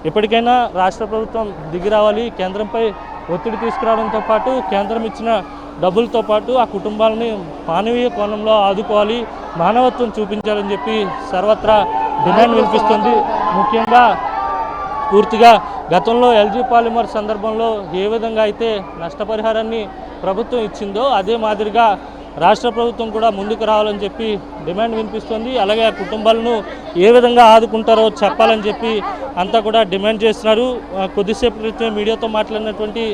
ఇప్పటికైనా రాష్ట్ర ప్రభుత్వం దిగి రావాలి, కేంద్రంపై ఒత్తిడి తీసుకురావడంతో పాటు కేంద్రం ఇచ్చిన డబ్బులతో పాటు ఆ కుటుంబాలని మానవీయ కోణంలో ఆదుకోవాలి, మానవత్వం చూపించాలని చెప్పి సర్వత్రా డిమాండ్ వినిపిస్తుంది. ముఖ్యంగా పూర్తిగా గతంలో ఎల్జీ పాలిమర్ సందర్భంలో ఏ విధంగా అయితే నష్టపరిహారాన్ని ప్రభుత్వం ఇచ్చిందో అదే మాదిరిగా రాష్ట్ర ప్రభుత్వం కూడా ముందుకు రావాలని చెప్పి డిమాండ్ వినిపిస్తుంది. అలాగే ఆ కుటుంబాలను ఏ విధంగా ఆదుకుంటారో చెప్పాలని చెప్పి అంతా కూడా డిమాండ్ చేస్తున్నారు. కొద్దిసేపు క్రితం మీడియాతో మాట్లాడినటువంటి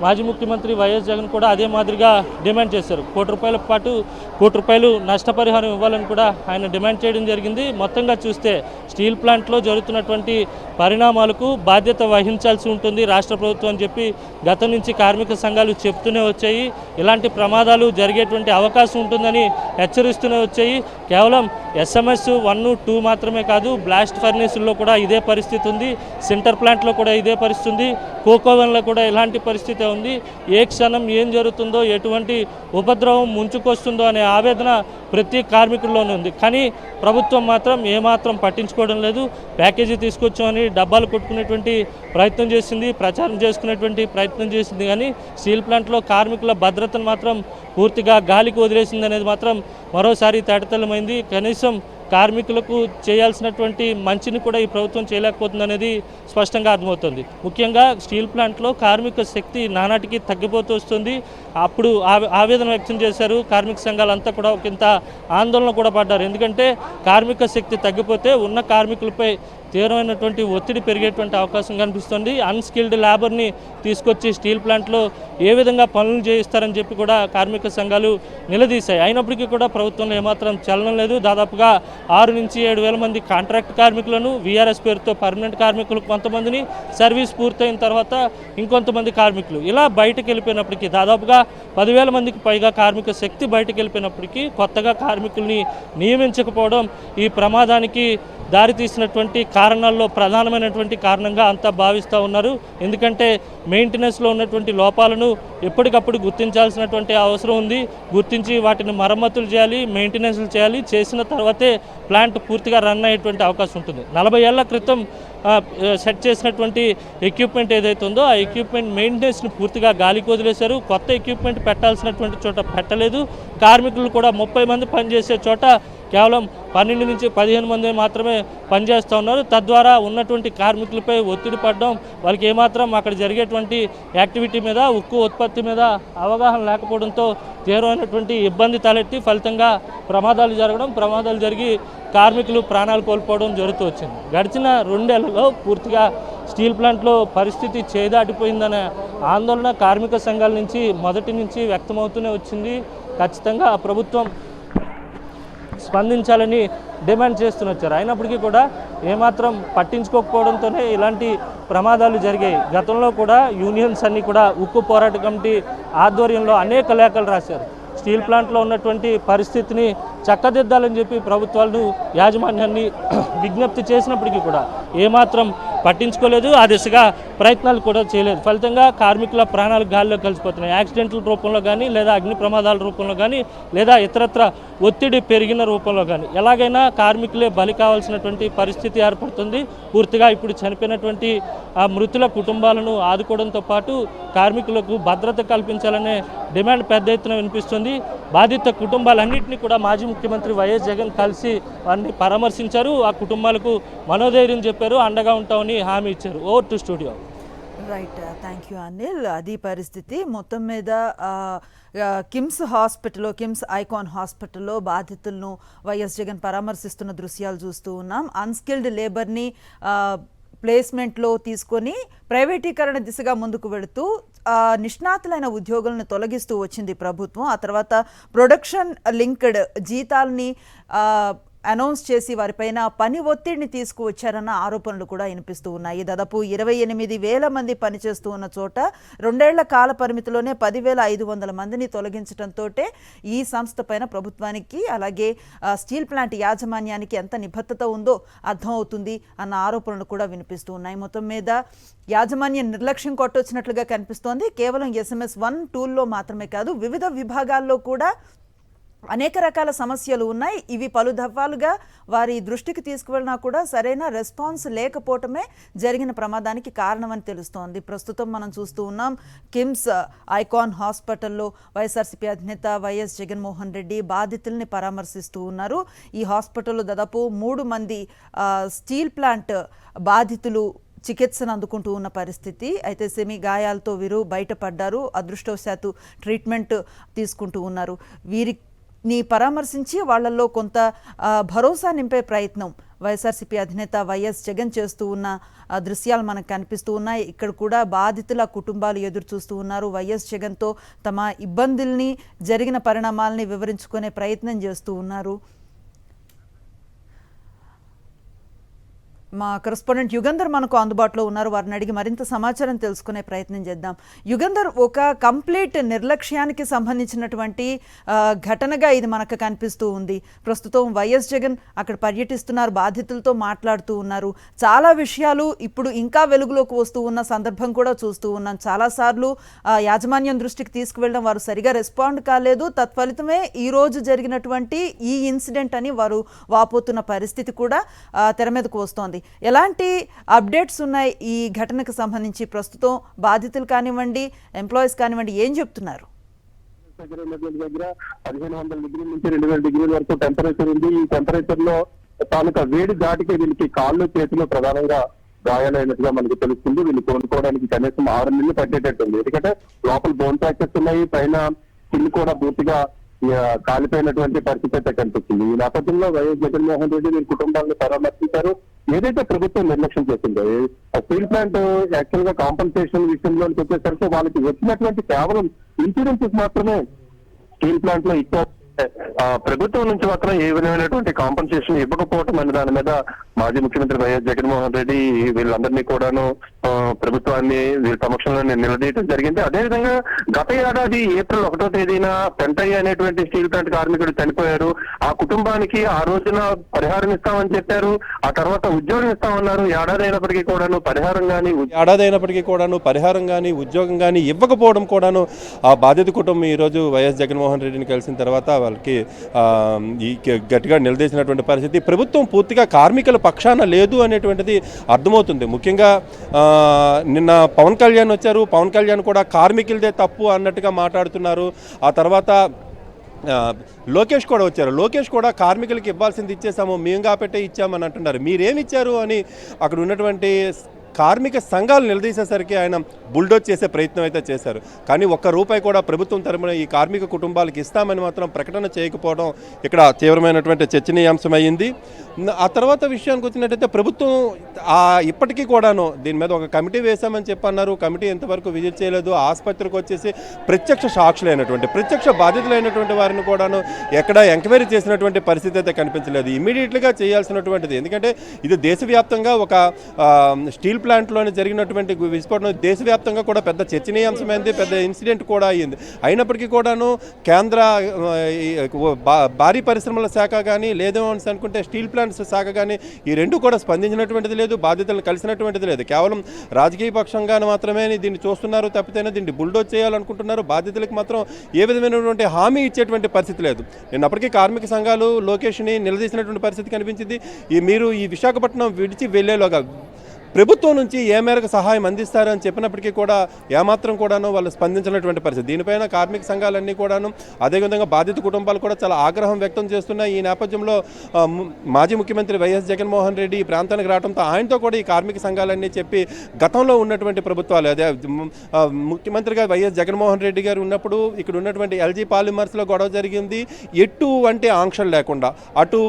మాజీ ముఖ్యమంత్రి వైఎస్ జగన్ కూడా అదే మాదిరిగా డిమాండ్ చేశారు. ₹1 కోటి నష్టపరిహారం ఇవ్వాలని కూడా ఆయన డిమాండ్ చేయడం జరిగింది. మొత్తంగా చూస్తే స్టీల్ ప్లాంట్లో జరుగుతున్నటువంటి పరిణామాలకు బాధ్యత వహించాల్సి ఉంటుంది రాష్ట్ర ప్రభుత్వం అని చెప్పి గతం నుంచి కార్మిక సంఘాలు చెప్తూనే వచ్చాయి. ఇలాంటి ప్రమాదాలు జరిగేటువంటి అవకాశం ఉంటుందని హెచ్చరిస్తూనే వచ్చాయి. కేవలం SMS 1, 2 మాత్రమే కాదు, బ్లాస్ట్ ఫర్నేసుల్లో కూడా ఇదే పరిస్థితి ఉంది, సింటర్ ప్లాంట్లో కూడా ఇదే పరిస్థితి ఉంది, కోకోవెన్లో కూడా ఇలాంటి పరిస్థితి ఉంది. ఏ క్షణం ఏం జరుగుతుందో, ఎటువంటి ఉపద్రవం ముంచుకొస్తుందో అనే ఆవేదన ప్రతి కార్మికుల్లోనే ఉంది. కానీ ప్రభుత్వం మాత్రం ఏమాత్రం పట్టించుకోవడం లేదు. ప్యాకేజీ తీసుకొచ్చామని డబ్బాలు కొట్టుకునేటువంటి ప్రయత్నం చేసింది, ప్రచారం చేసుకునేటువంటి ప్రయత్నం చేసింది. కానీ స్టీల్ ప్లాంట్లో కార్మికుల భద్రతను మాత్రం పూర్తిగా గాలికి వదిలేసింది అనేది మాత్రం మరోసారి తేటతెల్లమైంది. కనీసం కార్మికులకు చేయాల్సినటువంటి మంచిని కూడా ఈ ప్రభుత్వం చేయలేకపోతుంది అనేది స్పష్టంగా అర్థమవుతుంది. ముఖ్యంగా స్టీల్ ప్లాంట్లో కార్మిక శక్తి నానాటికి తగ్గిపోతూ వస్తుంది. అప్పుడు ఆవేదన వ్యక్తం చేశారు. కార్మిక సంఘాలంతా కూడా ఒకంత ఆందోళన కూడా పడ్డారు. ఎందుకంటే కార్మిక శక్తి తగ్గిపోతే ఉన్న కార్మికులపై తీవ్రమైనటువంటి ఒత్తిడి పెరిగేటువంటి అవకాశం కనిపిస్తుంది. అన్స్కిల్డ్ లేబర్ని తీసుకొచ్చి స్టీల్ ప్లాంట్లో ఏ విధంగా పనులు చేయిస్తారని చెప్పి కూడా కార్మిక సంఘాలు నిలదీశాయి. అయినప్పటికీ కూడా ప్రభుత్వంలో ఏమాత్రం చలనం లేదు. దాదాపుగా 6 నుంచి 7 వేల మంది కాంట్రాక్ట్ కార్మికులను, VRS పేరుతో పర్మనెంట్ కార్మికులు కొంతమందిని, సర్వీస్ పూర్తయిన తర్వాత ఇంకొంతమంది కార్మికులు ఇలా బయటకు వెళ్ళిపోయినప్పటికీ, దాదాపుగా 10,000 మందికి పైగా కార్మిక శక్తి బయటకు వెళ్ళిపోయినప్పటికీ కొత్తగా కార్మికుల్ని నియమించకపోవడం ఈ ప్రమాదానికి దారితీసినటువంటి కారణాల్లో ప్రధానమైనటువంటి కారణంగా అంతా భావిస్తూ ఉన్నారు. ఎందుకంటే మెయింటెనెన్స్లో ఉన్నటువంటి లోపాలను ఎప్పటికప్పుడు గుర్తించాల్సినటువంటి అవసరం ఉంది. గుర్తించి వాటిని మరమ్మతులు చేయాలి, మెయింటెనెన్స్లు చేయాలి. చేసిన తర్వాతే ప్లాంట్ పూర్తిగా రన్ అయ్యేటువంటి అవకాశం ఉంటుంది. 40 ఏళ్ల క్రితం సెట్ చేసినటువంటి ఎక్విప్మెంట్ ఏదైతే ఉందో ఆ ఎక్విప్మెంట్ మెయింటెనెన్స్ని పూర్తిగా గాలికి వదిలేశారు. కొత్త ఎక్విప్మెంట్ పెట్టాల్సినటువంటి చోట పెట్టలేదు. కార్మికులు కూడా 30 మంది పనిచేసే చోట కేవలం 12 నుంచి 15 మంది మాత్రమే పనిచేస్తూ ఉన్నారు. తద్వారా ఉన్నటువంటి కార్మికులపై ఒత్తిడి పడడం, వాళ్ళకి ఏమాత్రం అక్కడ జరిగేటువంటి యాక్టివిటీ మీద, ఉక్కు ఉత్పత్తి మీద అవగాహన లేకపోవడంతో తీవ్రమైనటువంటి ఇబ్బంది తలెత్తి ఫలితంగా ప్రమాదాలు జరిగి కార్మికులు ప్రాణాలు కోల్పోవడం జరుగుతూ వచ్చింది. గడిచిన 2 ఏళ్లలో పూర్తిగా స్టీల్ ప్లాంట్లో పరిస్థితి చేదాటిపోయిందనే ఆందోళన కార్మిక సంఘాల నుంచి మొదటి నుంచి వ్యక్తమవుతూనే వచ్చింది. ఖచ్చితంగా ప్రభుత్వం స్పందించాలని డిమాండ్ చేస్తూనే వచ్చారు. అయినప్పటికీ కూడా ఏమాత్రం పట్టించుకోకపోవడంతోనే ఇలాంటి ప్రమాదాలు జరిగాయి. గతంలో కూడా యూనియన్స్ అన్నీ కూడా ఉక్కు పోరాట కమిటీ ఆధ్వర్యంలో అనేక లేఖలు రాశారు. స్టీల్ ప్లాంట్లో ఉన్నటువంటి పరిస్థితిని చక్కదిద్దాలని చెప్పి ప్రభుత్వాలను, యాజమాన్యాన్ని విజ్ఞప్తి చేసినప్పటికీ కూడా ఏమాత్రం పట్టించుకోలేదు. ఆ దిశగా ప్రయత్నాలు కూడా చేయలేదు. ఫలితంగా కార్మికుల ప్రాణాలు గాల్లో కలిసిపోతున్నాయి. యాక్సిడెంట్ల రూపంలో కానీ, లేదా అగ్ని ప్రమాదాల రూపంలో కానీ, లేదా ఇతరత్ర ఒత్తిడి పెరిగిన రూపంలో కానీ ఎలాగైనా కార్మికులే బలి కావాల్సినటువంటి పరిస్థితి ఏర్పడుతుంది. పూర్తిగా ఇప్పుడు చనిపోయినటువంటి ఆ మృతుల కుటుంబాలను ఆదుకోవడంతో పాటు కార్మికులకు భద్రత కల్పించాలనే డిమాండ్ పెద్ద ఎత్తున వినిపిస్తుంది. బాధిత కుటుంబాలన్నింటినీ కూడా మాజీ ముఖ్యమంత్రి వైఎస్ జగన్ కలిసి వారిని పరామర్శించారు. ఆ కుటుంబాలకు మనోధైర్యం చెప్పారు, అండగా ఉంటామని హామీ ఇచ్చారు. Over to studio. Right, thank you Anil. అది పరిస్థితి. మొత్తం మీద కిమ్స్ ఐకాన్ హాస్పిటల్లో బాధితులను వైఎస్ జగన్ పరామర్శిస్తున్న దృశ్యాలు చూస్తూ ఉన్నాం. అన్స్కిల్డ్ లేబర్ని ప్లేస్మెంట్లో తీసుకొని ప్రైవేటీకరణ దిశగా ముందుకు వెళుతూ నిష్ణాతులైన ఉద్యోగులను తొలగిస్తూ వచ్చింది ప్రభుత్వం. ఆ తర్వాత ప్రొడక్షన్ లింక్డ్ జీతాలని అనౌన్స్ చేసి వారిపైన పని ఒత్తిడిని తీసుకువచ్చారన్న ఆరోపణలు కూడా వినిపిస్తూ ఉన్నాయి. దాదాపు 28,000 మంది పనిచేస్తూ ఉన్న చోట 2 ఏళ్ల కాల పరిమితిలోనే 10,500 మందిని తొలగించడంతో ఈ సంస్థ పైన ప్రభుత్వానికి, అలాగే స్టీల్ ప్లాంట్ యాజమాన్యానికి ఎంత నిబద్ధత ఉందో అర్థమవుతుంది అన్న ఆరోపణలు కూడా వినిపిస్తూ ఉన్నాయి. మొత్తం మీద యాజమాన్యం నిర్లక్ష్యం కొట్టొచ్చినట్లుగా కనిపిస్తోంది. కేవలం SMS 1, 2లో మాత్రమే కాదు, వివిధ విభాగాల్లో కూడా అనేక రకాల సమస్యలు ఉన్నాయి. ఇవి పలు దఫాలుగా వారి దృష్టికి తీసుకువెళ్ళినా కూడా సరైన రెస్పాన్స్ లేకపోవటమే జరిగిన ప్రమాదానికి కారణమని తెలుస్తోంది. ప్రస్తుతం మనం చూస్తూ ఉన్నాం కిమ్స్ ఐకాన్ హాస్పిటల్లో వైఎస్ఆర్సీపీ అధినేత వైఎస్ జగన్మోహన్ రెడ్డి బాధితుల్ని పరామర్శిస్తూ ఉన్నారు. ఈ హాస్పిటల్లో దాదాపు 3 మంది స్టీల్ ప్లాంట్ బాధితులు చికిత్సను అందుకుంటూ ఉన్న పరిస్థితి. అయితే సెమీ గాయాలతో వీరు బయటపడ్డారు. అదృష్టవశాత్తు ట్రీట్మెంట్ తీసుకుంటూ ఉన్నారు. వీరిని పరామర్శించి వాళ్లలో కొంత భరోసా నింపే ప్రయత్నం వైఎస్ఆర్సీపీ అధినేత వైఎస్ జగన్ చేస్తూ ఉన్న దృశ్యాలు మనకు కనిపిస్తూ ఉన్నాయి. ఇక్కడ కూడా బాధితుల కుటుంబాలు ఎదురు చూస్తూ ఉన్నారు. వైఎస్ జగన్తో తమ ఇబ్బందుల్ని, జరిగిన పరిణామాలని వివరించుకునే ప్రయత్నం చేస్తూ ఉన్నారు. మా కరెస్పాండెంట్ యుగంధర్ మనకు అందుబాటులో ఉన్నారు. వారిని అడిగి మరింత సమాచారం తెలుసుకునే ప్రయత్నం చేద్దాం. యుగంధర్, ఒక కంప్లీట్ నిర్లక్ష్యానికి సంబంధించినటువంటి ఘటనగా ఇది మనకు కనిపిస్తూ ఉంది. ప్రస్తుతం వైఎస్ జగన్ అక్కడ పర్యటిస్తున్నారు, బాధితులతో మాట్లాడుతూ ఉన్నారు. చాలా విషయాలు ఇప్పుడు ఇంకా వెలుగులోకి వస్తూ ఉన్న సందర్భం కూడా చూస్తూ ఉన్నాం. చాలాసార్లు యాజమాన్యం దృష్టికి తీసుకువెళ్ళడం, వారు సరిగా రెస్పాండ్ కాలేదు. తత్ఫలితమే ఈ రోజు జరిగినటువంటి ఈ ఇన్సిడెంట్ అని వారు వాపోతున్న పరిస్థితి కూడా తెర మీదకు వస్తోంది. ఎలాంటి అప్డేట్స్ ఉన్నాయి ఈ ఘటనకు సంబంధించి? ప్రస్తుతం బాధితులు కానివ్వండి, ఎంప్లాయీస్ కానివ్వండి, ఏం చెప్తున్నారు? దగ్గర 1500 డిగ్రీల నుంచి 2000 డిగ్రీల వరకు టెంపరేచర్ ఉంది. ఈ టెంపరేచర్ లో తాలూకా వేడి దాటికి వీళ్ళకి కాళ్ళు చేతులు ప్రధానంగా గాయాలైనట్టుగా మనకు తెలుస్తుంది. వీళ్ళు కోలుకోవడానికి కనీసం 6 నెలలు పట్టేటట్టుంది. ఎందుకంటే లోపల బోన్ ఫ్రాక్చర్స్ ఉన్నాయి, పైన స్కిన్ కూడా పూర్తిగా కాలిపోయినటువంటి పరిస్థితి అయితే కనిపిస్తుంది. ఈ నేపథ్యంలో వైఎస్ జగన్మోహన్ రెడ్డి వీరి కుటుంబాలను పరామర్శించారు. ఏదైతే ప్రభుత్వం నిర్లక్ష్యం చేసిందో స్టీల్ ప్లాంట్ యాక్చువల్ గా కాంపన్సేషన్ విషయంలోకి వచ్చేసరికి వాళ్ళకి వచ్చినటువంటి కేవలం ఇన్సూరెన్సెస్ మాత్రమే స్టీల్ ప్లాంట్ లో ఇచ్చారు. ప్రభుత్వం నుంచి మాత్రం ఏ విధమైనటువంటి కాంపన్సేషన్ ఇవ్వకపోవటం అనే దాని మీద మాజీ ముఖ్యమంత్రి వైఎస్ జగన్మోహన్ రెడ్డి వీళ్ళందరినీ కూడాను ప్రభుత్వాన్ని వీరి సమక్షంలో నిలదీయడం జరిగింది. అదేవిధంగా గత ఏడాది ఏప్రిల్ 1వ తేదీన పెంటయ్య అనేటువంటి స్టీల్ ప్లాంట్ కార్మికుడు చనిపోయారు. ఆ కుటుంబానికి ఆ రోజున పరిహారం ఇస్తామని చెప్పారు. ఆ తర్వాత ఉద్యోగం ఇస్తామన్నారు. ఏడాది అయినప్పటికీ కూడాను పరిహారం గానీ ఉద్యోగం గానీ ఇవ్వకపోవడం కూడాను ఆ బాధిత కుటుంబం ఈ రోజు వైఎస్ జగన్మోహన్ రెడ్డిని కలిసిన తర్వాత వాళ్ళకి గట్టిగా నిలదీసినటువంటి పరిస్థితి. ప్రభుత్వం పూర్తిగా కార్మికుల పక్షాన లేదు అనేటువంటిది అర్థమవుతుంది. ముఖ్యంగా నిన్న పవన్ కళ్యాణ్ వచ్చారు. పవన్ కళ్యాణ్ కూడా కార్మికులదే తప్పు అన్నట్టుగా మాట్లాడుతున్నారు. ఆ తర్వాత లోకేష్ కూడా వచ్చారు. లోకేష్ కూడా కార్మికులకి ఇవ్వాల్సింది ఇచ్చేసాము, మేము కాబట్టే ఇచ్చామని అంటున్నారు. మీరేమి ఇచ్చారు అని అక్కడ ఉన్నటువంటి కార్మిక సంఘాలు నిలదీసేసరికి ఆయన బుల్డోజ్ చేసే ప్రయత్నం అయితే చేశారు. కానీ ఒక్క రూపాయి కూడా ప్రభుత్వం తరపున ఈ కార్మిక కుటుంబాలకు ఇస్తామని మాత్రం ప్రకటన చేయకపోవడం ఇక్కడ తీవ్రమైనటువంటి చర్చనీయాంశమైంది. ఆ తర్వాత విషయానికి వచ్చినట్టయితే ప్రభుత్వం ఇప్పటికీ కూడాను దీని మీద ఒక కమిటీ వేశామని చెప్పన్నారు. కమిటీ ఎంతవరకు విజిట్ చేయలేదు. ఆసుపత్రికి వచ్చేసి ప్రత్యక్ష సాక్షులైనటువంటి ప్రత్యక్ష బాధితులైనటువంటి వారిని కూడాను ఎక్కడ ఎంక్వైరీ చేసినటువంటి పరిస్థితి అయితే కనిపించలేదు. ఇమీడియట్గా చేయాల్సినటువంటిది. ఎందుకంటే ఇది దేశవ్యాప్తంగా ఒక స్టీల్ ప్లాంట్లోనే జరిగినటువంటి విస్ఫోటనం దేశవ్యాప్తంగా కూడా పెద్ద చర్చనీయాంశమైంది, పెద్ద ఇన్సిడెంట్ కూడా అయ్యింది. అయినప్పటికీ కూడాను కేంద్ర భారీ పరిశ్రమల శాఖ కానీ లేదు అని అనుకుంటే స్టీల్ ప్లాంట్స్ శాఖ కానీ ఈ రెండు కూడా స్పందించినటువంటిది లేదు, బాధితులను కలిసినటువంటిది లేదు. కేవలం రాజకీయ పక్షంగానే మాత్రమే దీన్ని చూస్తున్నారు తప్పితేనే దీన్ని బుల్డోజ్ చేయాలనుకుంటున్నారు. బాధితులకు మాత్రం ఏ విధమైనటువంటి హామీ ఇచ్చేటువంటి పరిస్థితి లేదు. నిన్నప్పటికీ కార్మిక సంఘాలు లోకేష్ని నిలదీసినటువంటి పరిస్థితి కనిపించింది. మీరు ఈ విశాఖపట్నం విడిచి వెళ్లేలోగా ప్రభుత్వం నుంచి ఏ మేరకు సహాయం అందిస్తారని చెప్పినప్పటికీ కూడా ఏమాత్రం కూడాను వాళ్ళు స్పందించినటువంటి పరిస్థితి. దీనిపైన కార్మిక సంఘాలన్నీ కూడాను అదేవిధంగా బాధిత కుటుంబాలు కూడా చాలా ఆగ్రహం వ్యక్తం చేస్తున్నాయి. ఈ నేపథ్యంలో మాజీ ముఖ్యమంత్రి వైఎస్ జగన్మోహన్ రెడ్డి ఈ ప్రాంతానికి రావడంతో ఆయనతో కూడా ఈ కార్మిక సంఘాలన్నీ చెప్పి గతంలో ఉన్నటువంటి ప్రభుత్వాలు అదే ముఖ్యమంత్రిగా వైఎస్ జగన్మోహన్ రెడ్డి గారు ఉన్నప్పుడు ఇక్కడ ఉన్నటువంటి ఎల్జీ పాలిమర్స్లో గొడవ జరిగింది. ఎటువంటి ఆంక్షలు లేకుండా అటు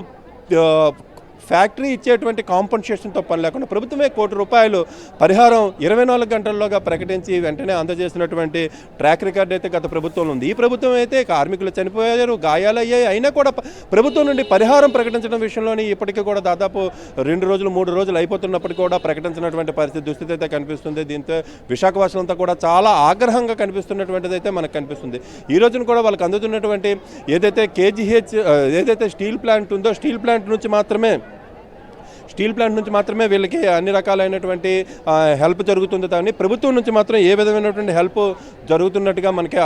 ఫ్యాక్టరీ ఇచ్చేటువంటి కాంపన్సేషన్తో పని లేకుండా ప్రభుత్వమే ₹1 కోటి పరిహారం 24 గంటల్లోగా ప్రకటించి వెంటనే అందజేసినటువంటి ట్రాక్ రికార్డ్ అయితే గత ప్రభుత్వంలో ఉంది. ఈ ప్రభుత్వం అయితే కార్మికులు చనిపోయారు, గాయాలయ్యాయి, అయినా కూడా ప్రభుత్వం నుండి పరిహారం ప్రకటించడం విషయంలోని ఇప్పటికీ కూడా దాదాపు 2 రోజులు 3 రోజులు అయిపోతున్నప్పటికీ కూడా ప్రకటించినటువంటి పరిస్థితి దుస్థితి అయితే కనిపిస్తుంది. దీంతో విశాఖవాసులంతా కూడా చాలా ఆగ్రహంగా కనిపిస్తున్నటువంటిది అయితే మనకు కనిపిస్తుంది. ఈ రోజున కూడా వాళ్ళకి అందుతున్నటువంటి ఏదైతే KGH ఏదైతే స్టీల్ ప్లాంట్ ఉందో స్టీల్ ప్లాంట్ నుంచి మాత్రమే వీళ్ళకి అన్ని రకాలైనటువంటి హెల్ప్ జరుగుతుంది. కానీ ప్రభుత్వం నుంచి మాత్రం ఏ విధమైనటువంటి హెల్ప్ జరుగుతున్నట్టుగా మనకి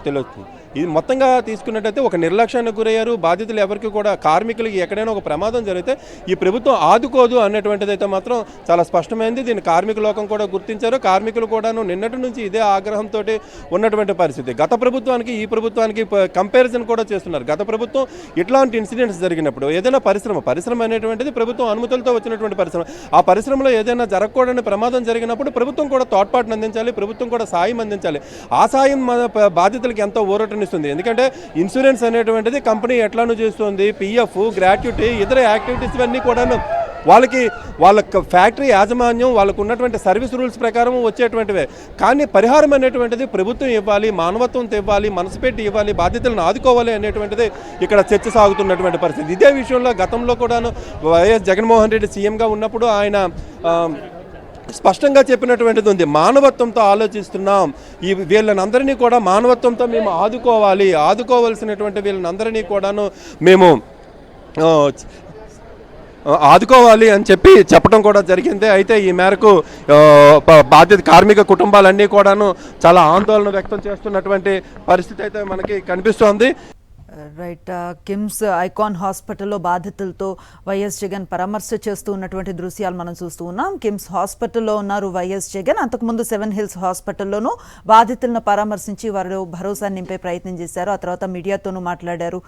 తెలుస్తుంది. ఇది మొత్తంగా తీసుకున్నట్టయితే ఒక నిర్లక్ష్యానికి గురయ్యారు. బాధితులు ఎవరికి కూడా కార్మికులకి ఎక్కడైనా ఒక ప్రమాదం జరిగితే ఈ ప్రభుత్వం ఆదుకోదు అనేటువంటిది అయితే మాత్రం చాలా స్పష్టమైంది. దీన్ని కార్మిక లోకం కూడా గుర్తించారు. కార్మికులు కూడాను నిన్నటి నుంచి ఇదే ఆగ్రహంతో ఉన్నటువంటి పరిస్థితి. గత ప్రభుత్వానికి ఈ ప్రభుత్వానికి కంపారిజన్ కూడా చేస్తున్నారు. గత ప్రభుత్వం ఇట్లాంటి ఇన్సిడెంట్స్ జరిగినప్పుడు ఏదైనా పరిశ్రమ అనేటువంటిది ప్రభుత్వం అనుమతులతో వచ్చినటువంటి పరిశ్రమ, ఆ పరిశ్రమలో ఏదైనా జరగకూడని ప్రమాదం జరిగినప్పుడు ప్రభుత్వం కూడా తోడ్పాటును అందించాలి, ప్రభుత్వం కూడా సాయం అందించాలి. ఆ సాయం మన బాధితులకి ఎంతో ఊరటనిస్తుంది. ఎందుకంటే ఇన్సూరెన్స్ అనేటువంటిది కంపెనీ ఎట్లానూ చేస్తుంది, పిఎఫ్, గ్రాట్యుటీ, ఇతర యాక్టివిటీస్ ఇవన్నీ కూడాను వాళ్ళ ఫ్యాక్టరీ యాజమాన్యం వాళ్ళకు ఉన్నటువంటి సర్వీస్ రూల్స్ ప్రకారం వచ్చేటువంటివే. కానీ పరిహారం అనేటువంటిది ప్రభుత్వం ఇవ్వాలి, మానవత్వంతో ఇవ్వాలి, మనసు పెట్టి ఇవ్వాలి, బాధ్యతలను ఆదుకోవాలి అనేటువంటిది ఇక్కడ చర్చ సాగుతున్నటువంటి పరిస్థితి. ఇదే విషయంలో గతంలో కూడాను వైఎస్ జగన్మోహన్ రెడ్డి సీఎంగా ఉన్నప్పుడు ఆయన స్పష్టంగా చెప్పినటువంటిది ఉంది. మానవత్వంతో ఆలోచిస్తున్నాం, వీళ్ళనందరినీ కూడా మానవత్వంతో మేము ఆదుకోవాల్సినటువంటి వీళ్ళనందరినీ కూడాను మేము ఆదుకోవాలి అని చెప్పడం కూడా జరిగింది. అయితే ఈ మేరకు బాధిత కార్మిక కుటుంబాలన్నీ కూడాను చాలా ఆందోళన వ్యక్తం చేస్తున్నటువంటి పరిస్థితి అయితే మనకి కనిపిస్తోంది. రైట్. కిమ్స్ ఐకాన్ హాస్పిటల్లో బాధితులతో వైఎస్ జగన్ పరామర్శ చేస్తూ ఉన్నటువంటి దృశ్యాలు మనం చూస్తూ ఉన్నాం. కిమ్స్ హాస్పిటల్లో ఉన్నారు వైఎస్ జగన్. అంతకుముందు 7 హిల్స్ హాస్పిటల్లోనూ బాధితులను పరామర్శించి వారు భరోసా నింపే ప్రయత్నం చేశారు. ఆ తర్వాత మీడియాతోనూ మాట్లాడారు.